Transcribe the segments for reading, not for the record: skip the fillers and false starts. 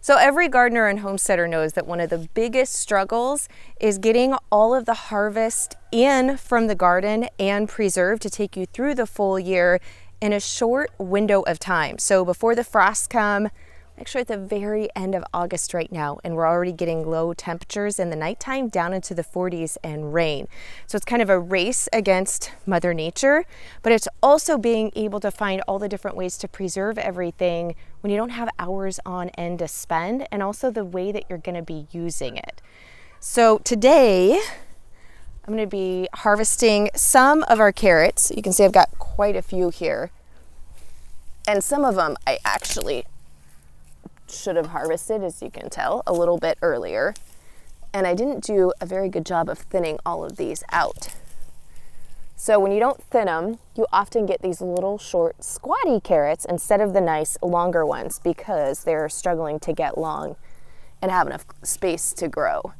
So every gardener and homesteader knows that one of the biggest struggles is getting all of the harvest in from the garden and preserved to take you through the full year in a short window of time. So before the frosts come, actually at the very end of August right now, and we're already getting low temperatures in the nighttime down into the 40s and rain. So it's kind of a race against Mother Nature, but it's also being able to find all the different ways to preserve everything when you don't have hours on end to spend, and also the way that you're gonna be using it. So today, I'm gonna be harvesting some of our carrots. You can see I've got quite a few here. And some of them I actually should have harvested, as you can tell, a little bit earlier. And I didn't do a very good job of thinning all of these out. So when you don't thin them, you often get these little short squatty carrots instead of the nice longer ones because they're struggling to get long and have enough space to grow.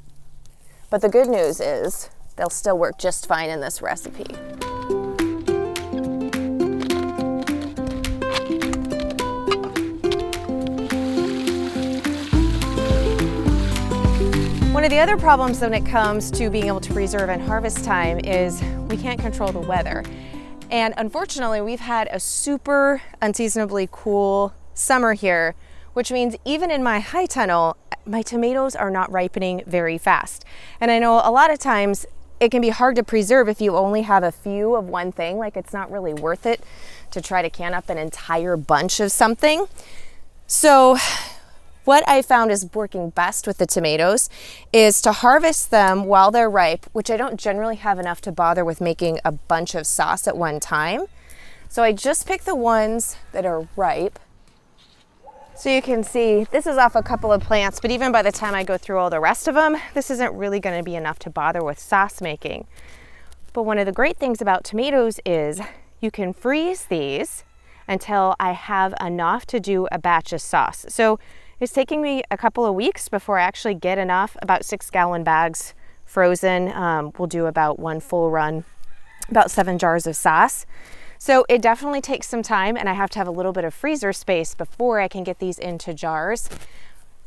But the good news is they'll still work just fine in this recipe. One of the other problems when it comes to being able to preserve and harvest time is we can't control the weather. And unfortunately, we've had a super unseasonably cool summer here, which means even in my high tunnel, my tomatoes are not ripening very fast. And I know a lot of times it can be hard to preserve if you only have a few of one thing, like it's not really worth it to try to can up an entire bunch of something. So what I found is working best with the tomatoes is to harvest them while they're ripe, which I don't generally have enough to bother with making a bunch of sauce at one time. So I just pick the ones that are ripe. So you can see this is off a couple of plants, but even by the time I go through all the rest of them, this isn't really going to be enough to bother with sauce making. But one of the great things about tomatoes is you can freeze these until I have enough to do a batch of sauce. So it's taking me a couple of weeks before I actually get enough, about 6-gallon bags frozen. We'll do about one full run, about 7 jars of sauce. So it definitely takes some time, and I have to have a little bit of freezer space before I can get these into jars.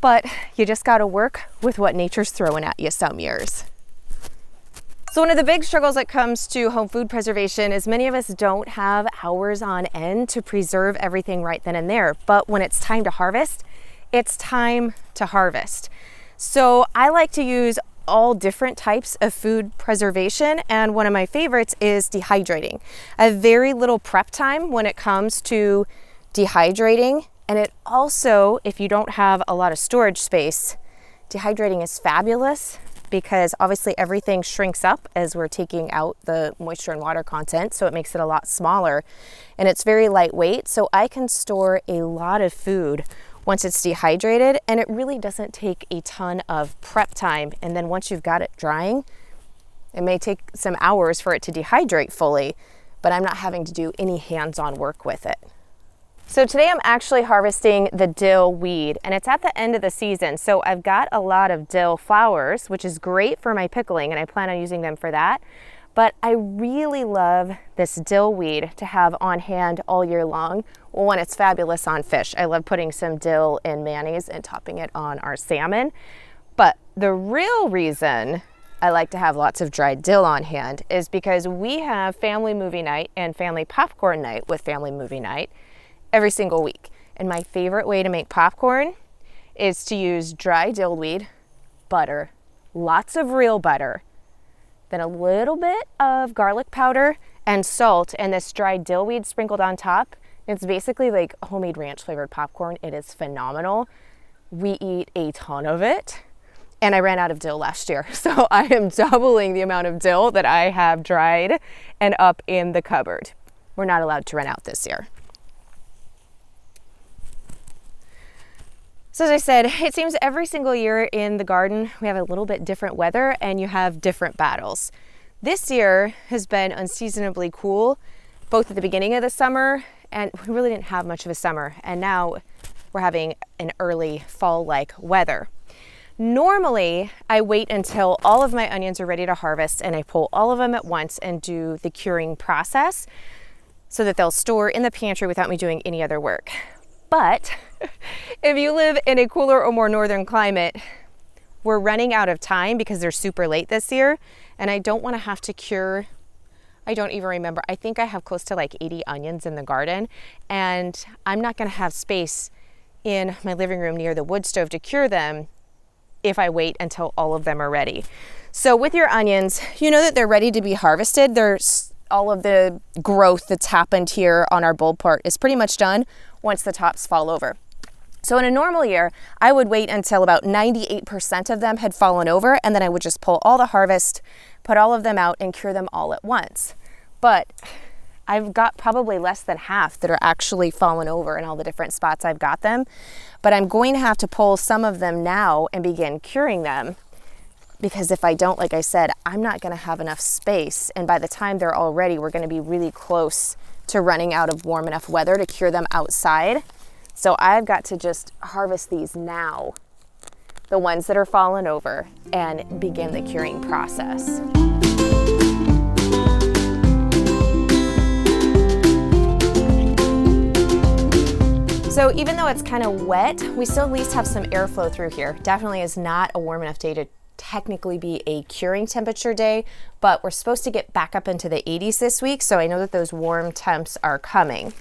But you just gotta work with what nature's throwing at you some years. So one of the big struggles that comes to home food preservation is many of us don't have hours on end to preserve everything right then and there. But when it's time to harvest, it's time to harvest. So I like to use all different types of food preservation, and one of my favorites is dehydrating. I have very little prep time when it comes to dehydrating, and it also, if you don't have a lot of storage space, dehydrating is fabulous because obviously everything shrinks up as we're taking out the moisture and water content, so it makes it a lot smaller, and it's very lightweight, so I can store a lot of food once it's dehydrated, and it really doesn't take a ton of prep time. And then once you've got it drying, it may take some hours for it to dehydrate fully, but I'm not having to do any hands-on work with it. So today I'm actually harvesting the dill weed, and it's at the end of the season. So I've got a lot of dill flowers, which is great for my pickling, and I plan on using them for that. But I really love this dill weed to have on hand all year long. Well, one, it's fabulous on fish. I love putting some dill in mayonnaise and topping it on our salmon. But the real reason I like to have lots of dried dill on hand is because we have family movie night and family popcorn night with family movie night every single week. And my favorite way to make popcorn is to use dry dill weed, butter, lots of real butter, then a little bit of garlic powder and salt, and this dried dill weed sprinkled on top. It's basically like homemade ranch flavored popcorn. It is phenomenal. We eat a ton of it, and I ran out of dill last year. So I am doubling the amount of dill that I have dried and up in the cupboard. We're not allowed to run out this year. So as I said, it seems every single year in the garden, we have a little bit different weather and you have different battles. This year has been unseasonably cool, both at the beginning of the summer, and we really didn't have much of a summer. And now we're having an early fall-like weather. Normally, I wait until all of my onions are ready to harvest and I pull all of them at once and do the curing process so that they'll store in the pantry without me doing any other work. But if you live in a cooler or more northern climate, we're running out of time because they're super late this year, and I don't want to have to cure. I don't even remember. I think I have close to like 80 onions in the garden, and I'm not going to have space in my living room near the wood stove to cure them if I wait until all of them are ready. So with your onions, you know that they're ready to be harvested. There's all of the growth that's happened here on our bulb part is pretty much done once the tops fall over. So in a normal year, I would wait until about 98% of them had fallen over, and then I would just pull all the harvest, put all of them out, and cure them all at once. But I've got probably less than half that are actually fallen over in all the different spots I've got them. But I'm going to have to pull some of them now and begin curing them, because if I don't, like I said, I'm not going to have enough space. And by the time they're all ready, we're going to be really close to running out of warm enough weather to cure them outside. So I've got to just harvest these now, the ones that are fallen over, and begin the curing process. So even though it's kind of wet, we still at least have some airflow through here. Definitely is not a warm enough day to technically be a curing temperature day, but we're supposed to get back up into the 80s this week, so I know that those warm temps are coming.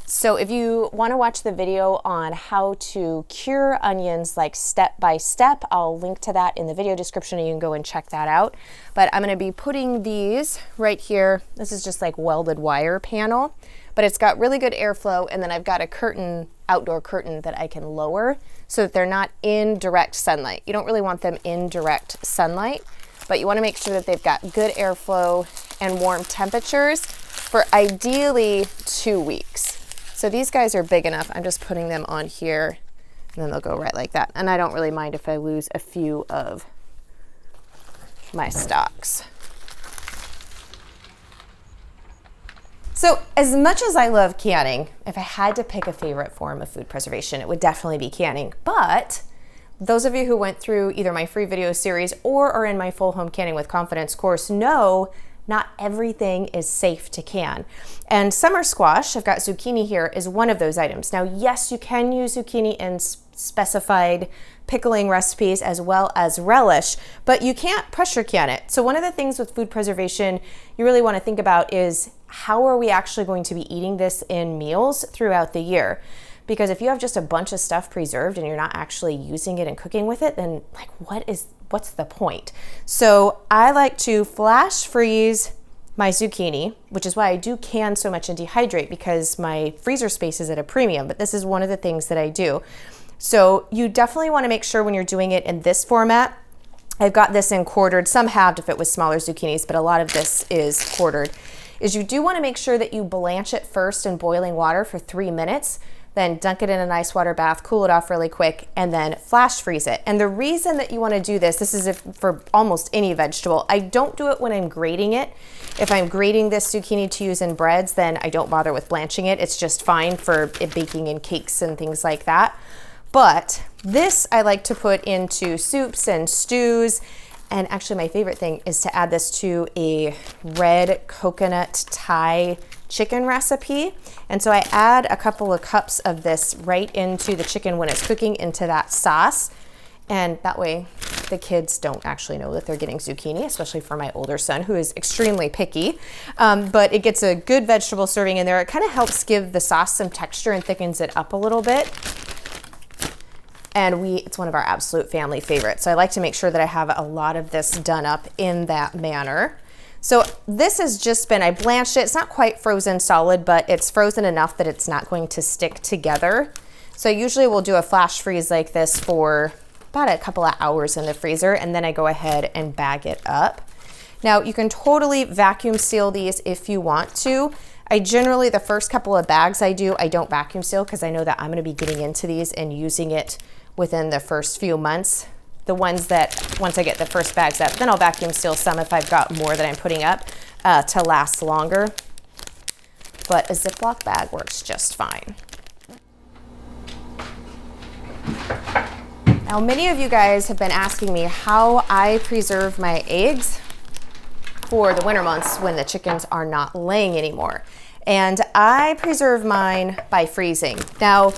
So if you want to watch the video on how to cure onions like step by step, I'll link to that in the video description and you can go and check that out. But I'm going to be putting these right here. This is just like welded wire panel, but it's got really good airflow, and then I've got a curtain, outdoor curtain, that I can lower so that they're not in direct sunlight. You don't really want them in direct sunlight, but you want to make sure that they've got good airflow and warm temperatures for ideally 2 weeks. So these guys are big enough. I'm just putting them on here, and then they'll go right like that. And I don't really mind if I lose a few of my stalks. So as much as I love canning, if I had to pick a favorite form of food preservation, it would definitely be canning. But those of you who went through either my free video series or are in my full home canning with confidence course know not everything is safe to can. And summer squash, I've got zucchini here, is one of those items. Now, yes, you can use zucchini in specified pickling recipes as well as relish, but you can't pressure can it. So one of the things with food preservation you really want to think about is how are we actually going to be eating this in meals throughout the year? Because if you have just a bunch of stuff preserved and you're not actually using it and cooking with it, then like what's the point? So I like to flash freeze my zucchini, which is why I do can so much and dehydrate, because my freezer space is at a premium, but this is one of the things that I do. So you definitely want to make sure when you're doing it in this format, I've got this in quartered, some halved if it was smaller zucchinis, but a lot of this is quartered, is you do want to make sure that you blanch it first in boiling water for 3 minutes, then dunk it in an ice water bath, cool it off really quick, and then flash freeze it. And the reason that you want to do this is for almost any vegetable. I don't do it when I'm grating it. If I'm grating this zucchini to use in breads, then I don't bother with blanching it. It's just fine for it baking in cakes and things like that. But this I like to put into soups and stews. And actually my favorite thing is to add this to a red coconut Thai chicken recipe. And so I add a couple of cups of this right into the chicken when it's cooking into that sauce. And that way the kids don't actually know that they're getting zucchini, especially for my older son who is extremely picky. But it gets a good vegetable serving in there. It kind of helps give the sauce some texture and thickens it up a little bit. And it's one of our absolute family favorites. So I like to make sure that I have a lot of this done up in that manner. So this has just been, I blanched it. It's not quite frozen solid, but it's frozen enough that it's not going to stick together. So usually we'll do a flash freeze like this for about a couple of hours in the freezer, and then I go ahead and bag it up. Now you can totally vacuum seal these if you want to. I generally, the first couple of bags I don't vacuum seal because I know that I'm gonna be getting into these and using it within the first few months. The ones that, once I get the first bags up, then I'll vacuum seal some if I've got more that I'm putting up to last longer. But a Ziploc bag works just fine. Now, many of you guys have been asking me how I preserve my eggs for the winter months when the chickens are not laying anymore. And I preserve mine by freezing. Now,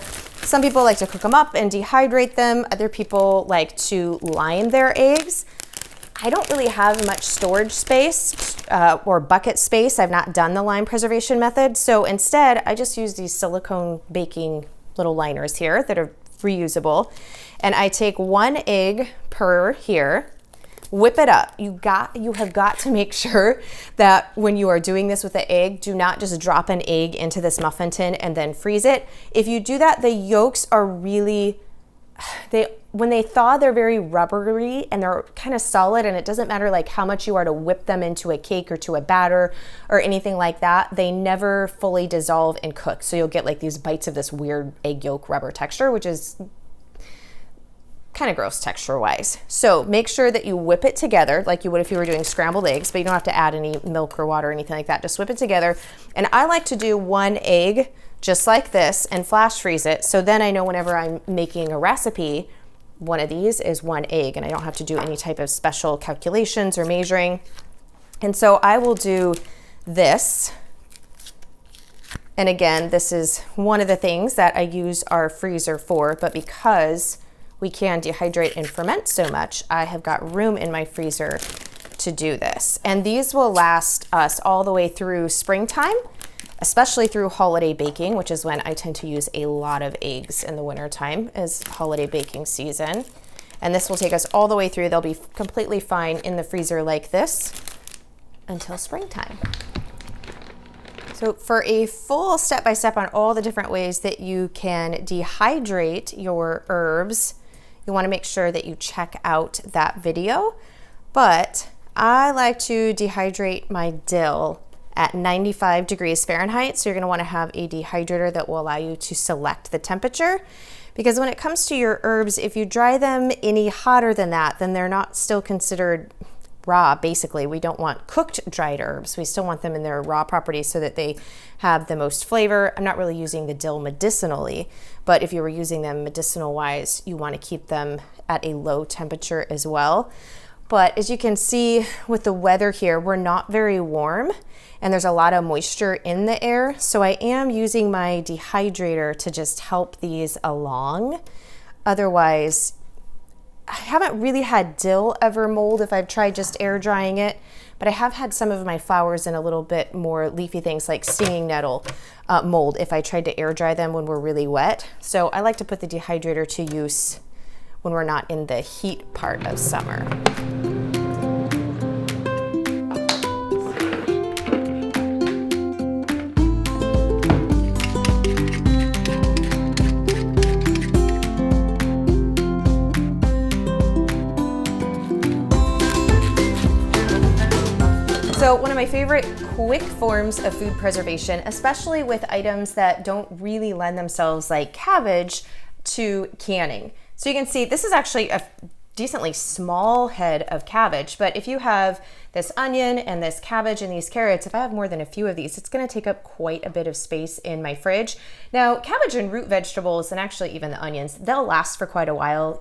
Some people like to cook them up and dehydrate them. Other people like to lime their eggs. I don't really have much storage space or bucket space. I've not done the lime preservation method. So instead, I just use these silicone baking little liners here that are reusable. And I take 1 egg per here, whip it up. You have got to make sure that when you are doing this with the egg, do not just drop an egg into this muffin tin and then freeze it. If you do that, the yolks are really, when they thaw, they're very rubbery and they're kind of solid, and it doesn't matter like how much you are to whip them into a cake or to a batter or anything like that. They never fully dissolve and cook. So you'll get like these bites of this weird egg yolk rubber texture, which is kind of gross texture wise. So make sure that you whip it together like you would if you were doing scrambled eggs, but you don't have to add any milk or water or anything like that. Just whip it together. And I like to do 1 egg just like this and flash freeze it. So then I know whenever I'm making a recipe, one of these is 1 egg and I don't have to do any type of special calculations or measuring. And so I will do this. And again, this is one of the things that I use our freezer for, but because we can dehydrate and ferment so much, I have got room in my freezer to do this. And these will last us all the way through springtime, especially through holiday baking, which is when I tend to use a lot of eggs in the wintertime as holiday baking season. And this will take us all the way through. They'll be completely fine in the freezer like this until springtime. So for a full step-by-step on all the different ways that you can dehydrate your herbs, you want to make sure that you check out that video. But I like to dehydrate my dill at 95 degrees Fahrenheit. So you're going to want to have a dehydrator that will allow you to select the temperature. Because when it comes to your herbs, if you dry them any hotter than that, then they're not still considered raw. Basically, we don't want cooked dried herbs. We still want them in their raw properties so that they have the most flavor. I'm not really using the dill medicinally, but if you were using them medicinal wise, you want to keep them at a low temperature as well. But as you can see with the weather here, we're not very warm and there's a lot of moisture in the air. So I am using my dehydrator to just help these along. Otherwise, I haven't really had dill ever mold if I've tried just air drying it, but I have had some of my flowers and a little bit more leafy things like stinging nettle mold if I tried to air dry them when we're really wet. So I like to put the dehydrator to use when we're not in the heat part of summer. So one of my favorite quick forms of food preservation, especially with items that don't really lend themselves like cabbage to canning. So you can see this is actually a decently small head of cabbage, but if you have this onion and this cabbage and these carrots, if I have more than a few of these, it's gonna take up quite a bit of space in my fridge. Now, cabbage and root vegetables, and actually even the onions, they'll last for quite a while,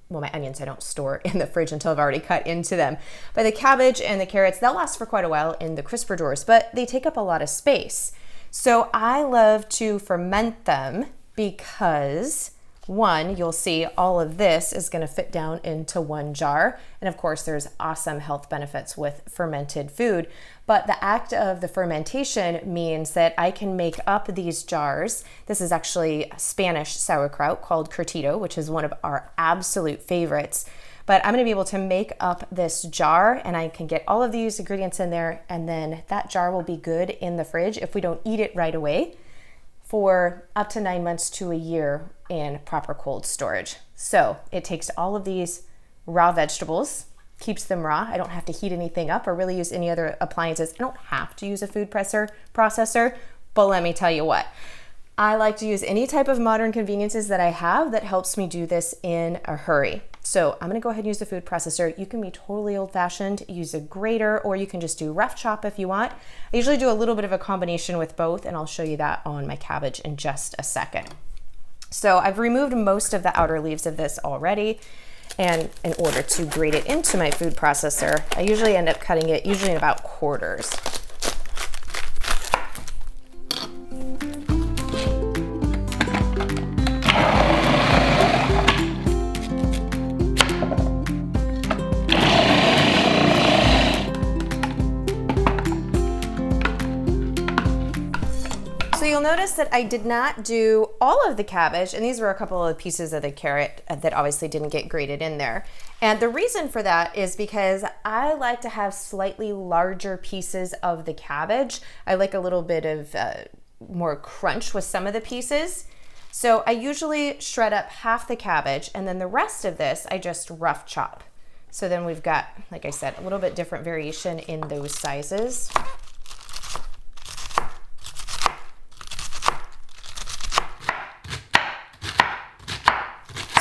well, my onions I don't store in the fridge until I've already cut into them. But the cabbage and the carrots, they'll last for quite a while in the crisper drawers, but they take up a lot of space. So I love to ferment them because one, you'll see all of this is going to fit down into one jar. And of course, there's awesome health benefits with fermented food. But the act of the fermentation means that I can make up these jars. This is actually Spanish sauerkraut called curtido, which is one of our absolute favorites. But I'm going to be able to make up this jar and I can get all of these ingredients in there. And then that jar will be good in the fridge if we don't eat it right away for up to 9 months to a year in proper cold storage. So it takes all of these raw vegetables, keeps them raw. I don't have to heat anything up or really use any other appliances. I don't have to use a food processor, but let me tell you what, I like to use any type of modern conveniences that I have that helps me do this in a hurry. So I'm gonna go ahead and use the food processor. You can be totally old-fashioned, use a grater, or you can just do rough chop if you want. I usually do a little bit of a combination with both, and I'll show you that on my cabbage in just a second. So I've removed most of the outer leaves of this already, and in order to grate it into my food processor, I usually end up cutting it usually in about quarters. you'll notice that I did not do all of the cabbage, and these were a couple of pieces of the carrot that obviously didn't get grated in there. And the reason for that is because I like to have slightly larger pieces of the cabbage. I like a little bit of more crunch with some of the pieces. So I usually shred up half the cabbage, and then the rest of this I just rough chop. So then we've got, like I said, a little bit different variation in those sizes.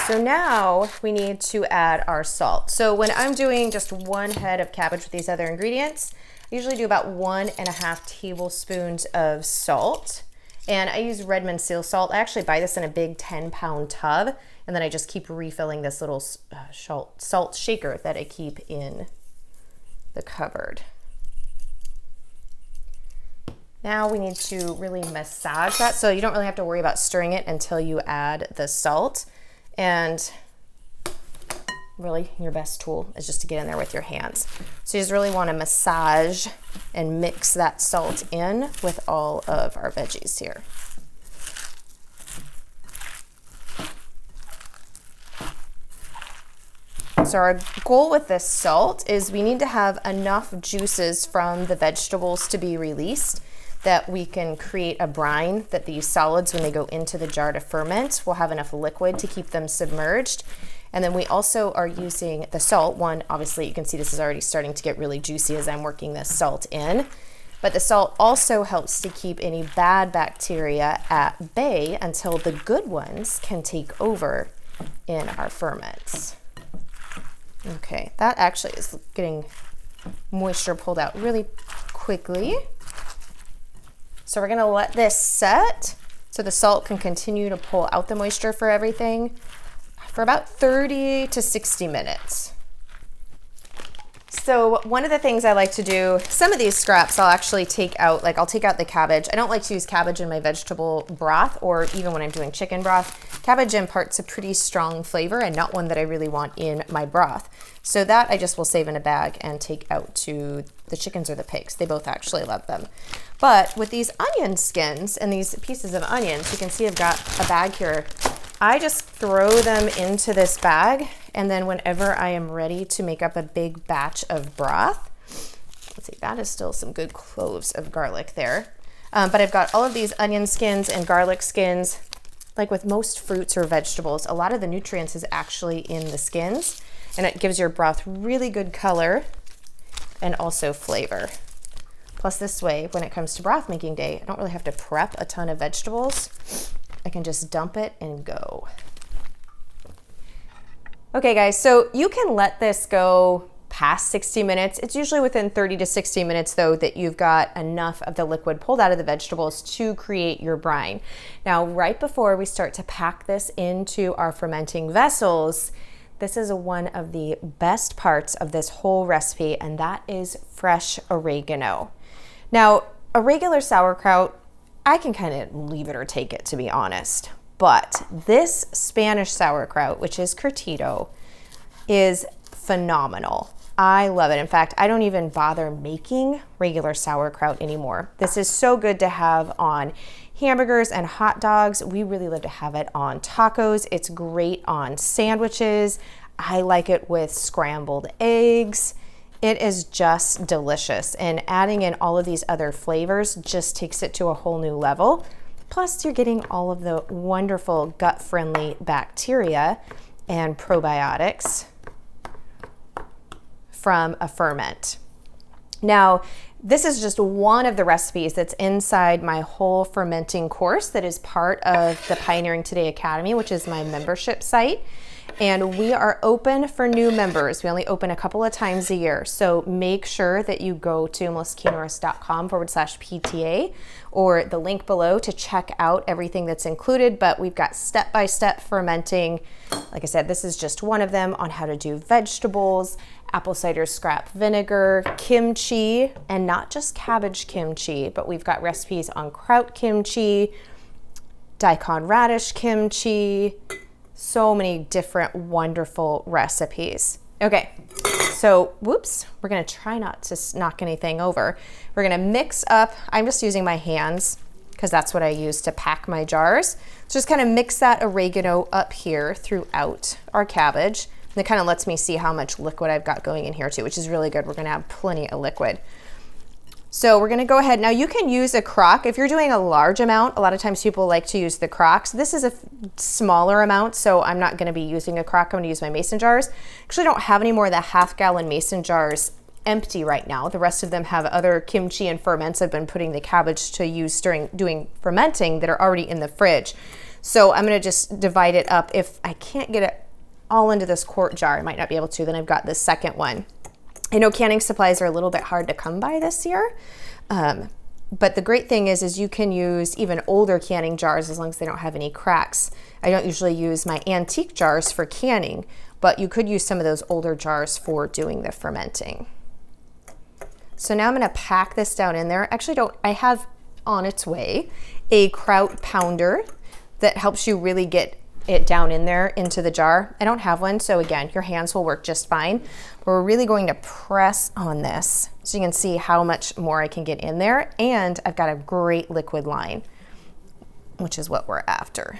So now we need to add our salt. So when I'm doing just one head of cabbage with these other ingredients, I usually do about 1.5 tablespoons of salt. And I use Redmond seal salt. I actually buy this in a big 10-pound tub, and then I just keep refilling this little salt shaker that I keep in the cupboard. Now we need to really massage that, so you don't really have to worry about stirring it until you add the salt. And really, your best tool is just to get in there with your hands. So you just really want to massage and mix that salt in with all of our veggies here. So our goal with this salt is we need to have enough juices from the vegetables to be released that we can create a brine that these solids, when they go into the jar to ferment, will have enough liquid to keep them submerged. And then we also are using the salt. One, obviously you can see this is already starting to get really juicy as I'm working this salt in. But the salt also helps to keep any bad bacteria at bay until the good ones can take over in our ferments. Okay, that actually is getting moisture pulled out really quickly. So we're gonna let this set so the salt can continue to pull out the moisture for everything for about 30 to 60 minutes. So one of the things I like to do, some of these scraps I'll actually take out, like I'll take out the cabbage. I don't like to use cabbage in my vegetable broth, or even when I'm doing chicken broth. Cabbage imparts a pretty strong flavor and not one that I really want in my broth. So that I just will save in a bag and take out to the chickens or the pigs. They both actually love them. But with these onion skins and these pieces of onions, you can see I've got a bag here. I just throw them into this bag, and then whenever I am ready to make up a big batch of broth, let's see, that is still some good cloves of garlic there. But I've got all of these onion skins and garlic skins. Like with most fruits or vegetables, a lot of the nutrients is actually in the skins, and it gives your broth really good color and also flavor. Plus this way, when it comes to broth making day, I don't really have to prep a ton of vegetables. I can just dump it and go. Okay guys, so you can let this go past 60 minutes. It's usually within 30 to 60 minutes though that you've got enough of the liquid pulled out of the vegetables to create your brine. Now, right before we start to pack this into our fermenting vessels, this is one of the best parts of this whole recipe, and that is fresh oregano. Now, a regular sauerkraut, I can kind of leave it or take it, to be honest. But this Spanish sauerkraut, which is curtido, is phenomenal. I love it. In fact, I don't even bother making regular sauerkraut anymore. This is so good to have on hamburgers and hot dogs. We really love to have it on tacos. It's great on sandwiches. I like it with scrambled eggs. It is just delicious, and adding in all of these other flavors just takes it to a whole new level. Plus, you're getting all of the wonderful gut-friendly bacteria and probiotics from a ferment. Now, this is just one of the recipes that's inside my whole fermenting course that is part of the Pioneering Today Academy, which is my membership site. And we are open for new members. We only open a couple of times a year. So make sure that you go to melissaquinones.com/PTA or the link below to check out everything that's included. But we've got step-by-step fermenting. Like I said, this is just one of them on how to do vegetables, apple cider scrap vinegar, kimchi, and not just cabbage kimchi, but we've got recipes on kraut kimchi, daikon radish kimchi, so many different wonderful recipes. Okay, so whoops, we're gonna try not to knock anything over. We're gonna mix up, I'm just using my hands because that's what I use to pack my jars. So just kind of mix that oregano up here throughout our cabbage. And it kind of lets me see how much liquid I've got going in here too, which is really good. We're gonna have plenty of liquid. So we're gonna go ahead. Now you can use a crock. If you're doing a large amount, a lot of times people like to use the crocks. This is a smaller amount, so I'm not gonna be using a crock. I'm gonna use my mason jars. Actually, I don't have any more of the half-gallon mason jars empty right now. The rest of them have other kimchi and ferments I've been putting the cabbage to use during doing fermenting that are already in the fridge. So I'm gonna just divide it up. If I can't get it all into this quart jar, I might not be able to, then I've got the second one. I know canning supplies are a little bit hard to come by this year, but the great thing is you can use even older canning jars as long as they don't have any cracks. I don't usually use my antique jars for canning, but you could use some of those older jars for doing the fermenting. So now I'm gonna pack this down in there. Actually, I have on its way a kraut pounder that helps you really get it down in there into the jar. I don't have one, so again, your hands will work just fine. But we're really going to press on this so you can see how much more I can get in there, and I've got a great liquid line, which is what we're after.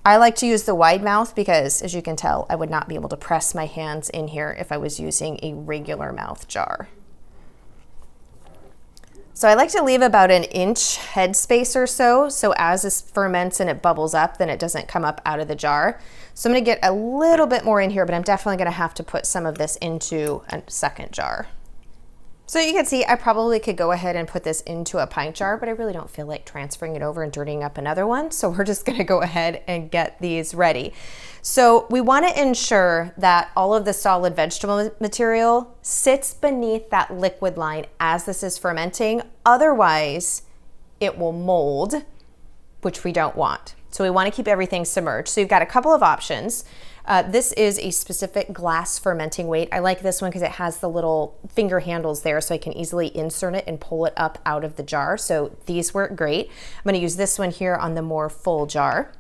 I like to use the wide mouth because, as you can tell, I would not be able to press my hands in here if I was using a regular mouth jar. So I like to leave about an inch headspace or so as this ferments and it bubbles up, then it doesn't come up out of the jar. So I'm gonna get a little bit more in here, but I'm definitely gonna have to put some of this into a second jar. So you can see I probably could go ahead and put this into a pint jar, but I really don't feel like transferring it over and dirtying up another one. So we're just gonna go ahead and get these ready. So we wanna ensure that all of the solid vegetable material sits beneath that liquid line as this is fermenting. Otherwise, it will mold, which we don't want. So we wanna keep everything submerged. So you've got a couple of options. This is a specific glass fermenting weight. I like this one because it has the little finger handles there so I can easily insert it and pull it up out of the jar. So these work great. I'm gonna use this one here on the more full jar.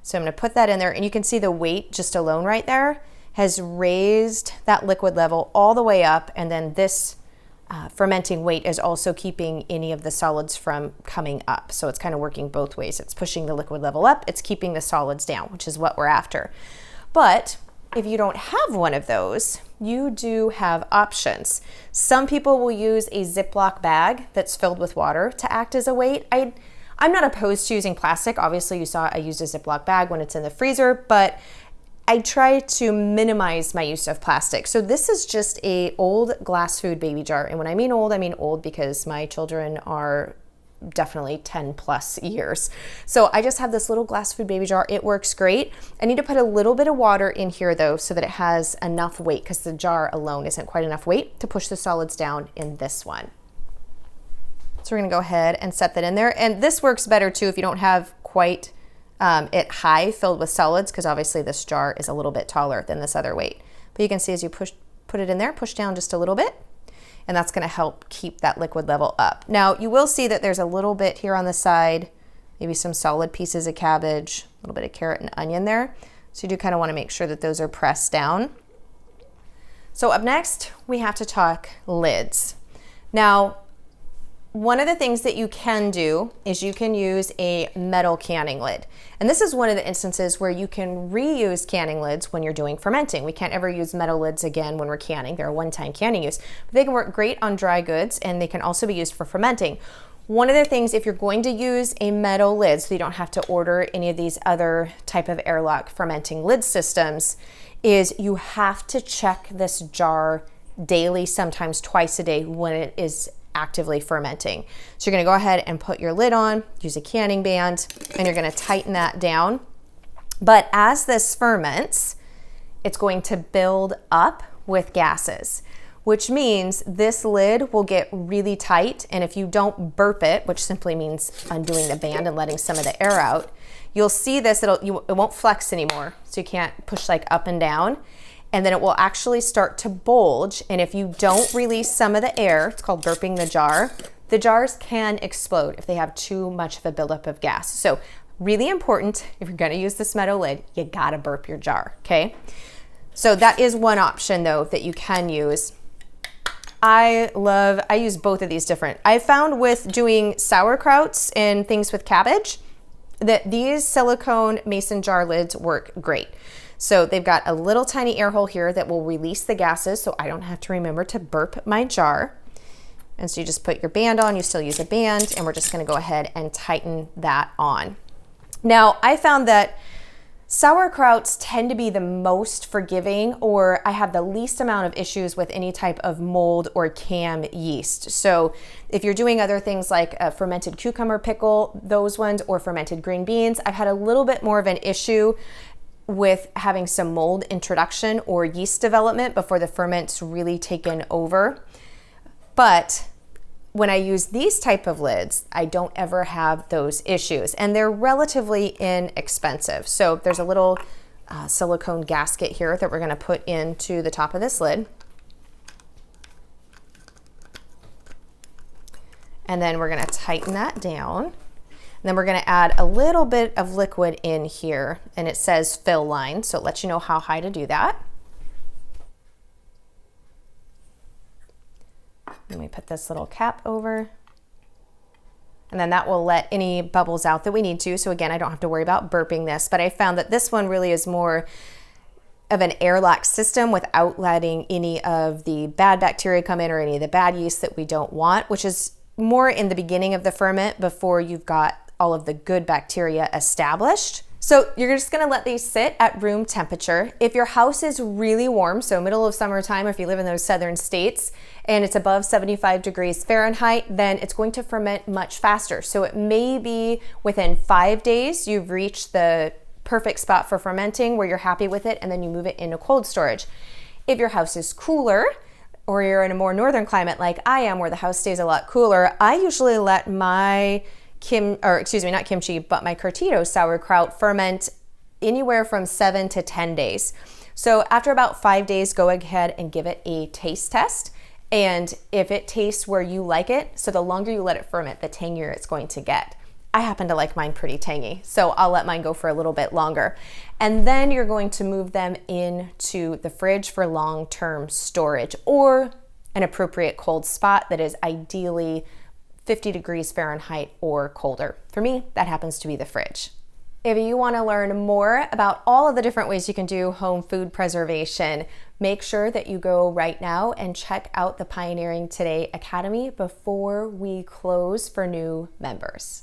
So I'm gonna put that in there, and you can see the weight just alone right there has raised that liquid level all the way up, and then this fermenting weight is also keeping any of the solids from coming up. So it's kind of working both ways. It's pushing the liquid level up, it's keeping the solids down, which is what we're after. But if you don't have one of those, you do have options. Some people will use a Ziploc bag that's filled with water to act as a weight. I'm not opposed to using plastic. Obviously, you saw I used a Ziploc bag when it's in the freezer, but I try to minimize my use of plastic. So this is just a old glass food baby jar. And when I mean old because my children are definitely 10 plus years. So I just have this little glass food baby jar. It works great. I need to put a little bit of water in here though, so that it has enough weight, because the jar alone isn't quite enough weight to push the solids down in this one. So we're gonna go ahead and set that in there. And this works better too if you don't have quite it high filled with solids, because obviously this jar is a little bit taller than this other weight. But you can see as you put it in there, push down just a little bit, and that's gonna help keep that liquid level up. Now you will see that there's a little bit here on the side, maybe some solid pieces of cabbage, a little bit of carrot and onion there. So you do kind of wanna make sure that those are pressed down. So up next, we have to talk lids. Now, one of the things that you can do is you can use a metal canning lid. And this is one of the instances where you can reuse canning lids when you're doing fermenting. We can't ever use metal lids again when we're canning. They're a one-time canning use. But they can work great on dry goods, and they can also be used for fermenting. One of the things, if you're going to use a metal lid, so you don't have to order any of these other type of airlock fermenting lid systems, is you have to check this jar daily, sometimes twice a day when it is actively fermenting. So you're gonna go ahead and put your lid on, use a canning band, and you're gonna tighten that down. But as this ferments, it's going to build up with gases, which means this lid will get really tight. And if you don't burp it, which simply means undoing the band and letting some of the air out, you'll see this, it won't flex anymore. So you can't push like up and down. And then it will actually start to bulge. And if you don't release some of the air, it's called burping the jar, the jars can explode if they have too much of a buildup of gas. So really important, if you're gonna use this metal lid, you gotta burp your jar, okay? So that is one option though that you can use. I use both of these different. I found with doing sauerkrauts and things with cabbage that these silicone mason jar lids work great. So they've got a little tiny air hole here that will release the gases so I don't have to remember to burp my jar. And so you just put your band on, you still use a band, and we're just gonna go ahead and tighten that on. Now, I found that sauerkrauts tend to be the most forgiving, or I have the least amount of issues with any type of mold or cam yeast. So if you're doing other things like a fermented cucumber pickle, those ones, or fermented green beans, I've had a little bit more of an issue with having some mold introduction or yeast development before the ferment's really taken over. But when I use these type of lids, I don't ever have those issues, and they're relatively inexpensive. So there's a little silicone gasket here that we're gonna put into the top of this lid. And then we're gonna tighten that down. And then we're gonna add a little bit of liquid in here, and it says fill line, so it lets you know how high to do that. Let me put this little cap over, and then that will let any bubbles out that we need to. So again, I don't have to worry about burping this, but I found that this one really is more of an airlock system without letting any of the bad bacteria come in or any of the bad yeast that we don't want, which is more in the beginning of the ferment before you've got all of the good bacteria established. So you're just gonna let these sit at room temperature. If your house is really warm, so middle of summertime, if you live in those southern states, and it's above 75 degrees Fahrenheit, then it's going to ferment much faster. So it may be within 5 days, you've reached the perfect spot for fermenting where you're happy with it, and then you move it into cold storage. If your house is cooler, or you're in a more northern climate like I am, where the house stays a lot cooler, I usually let my not kimchi, but my curtido sauerkraut ferment anywhere from 7 to 10 days. So after about 5 days, go ahead and give it a taste test. And if it tastes where you like it, so the longer you let it ferment, the tangier it's going to get. I happen to like mine pretty tangy, so I'll let mine go for a little bit longer. And then you're going to move them into the fridge for long-term storage, or an appropriate cold spot that is ideally 50 degrees Fahrenheit or colder. For me, that happens to be the fridge. If you want to learn more about all of the different ways you can do home food preservation, make sure that you go right now and check out the Pioneering Today Academy before we close for new members.